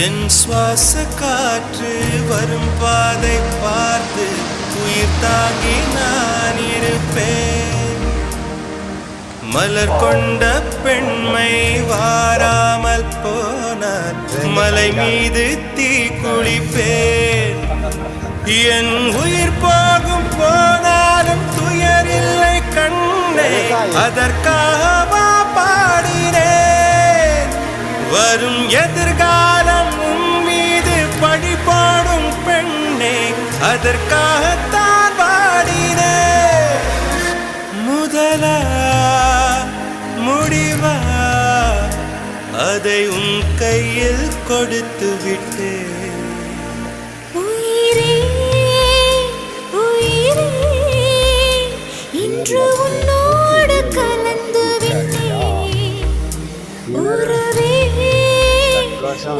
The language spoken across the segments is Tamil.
என் சுவாச காற்று வரும் பாதை பார்த்து உயிர் தாங்கி நான் இருப்பேன். மலர் கொண்ட பெண்மை வாராமல் போனார் மலை மீது தீ குளிப்பேன். என் உயிர் போகும் போனாலும் துயரில்லை கண்ணே, அதற்காக பாடினேன். வரும் எதிர்காலம் உன் மீது பழி போடும் பெண்ணே, அதற்காகத்தான் பாடினேன். முதலா முடிவா அதை உன் கையில் கொடுத்து விட்டேன். இன்று உன்னோடு கலந்து விட்டேன். உறவே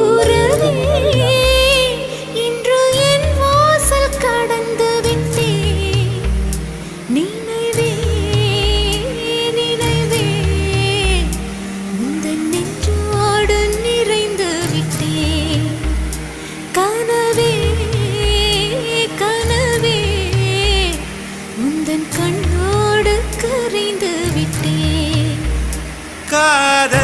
உறவே இன்று என் வாசல் கடந்து விட்டேன். நினைவே நினைவே உந்தன் நெஞ்சோடு நிறைந்து விட்டேன். கனவே கனவே உந்தன் கண்ணோடு கரைந்து விட்டேன். காதல்